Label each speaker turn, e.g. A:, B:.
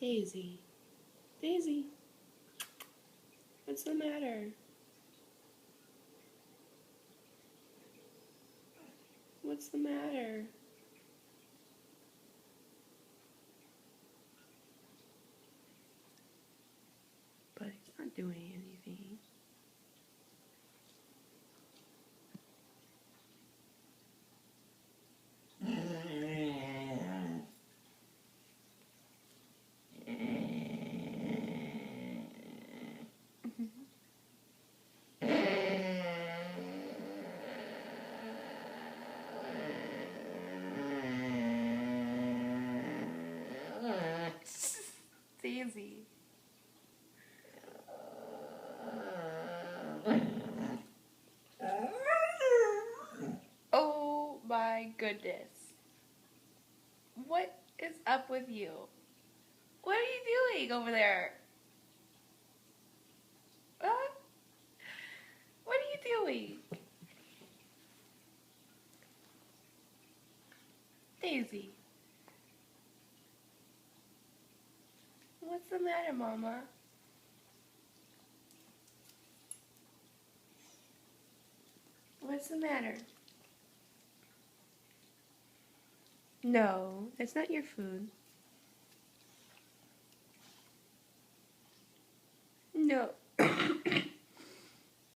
A: Daisy. Daisy. What's the matter? What's the matter? But he's not doing anything. Daisy. Oh my goodness. What is up with you? What are you doing over there? Huh? What are you doing? Daisy. What's the matter, Mama? What's the matter? No, that's not your food. No.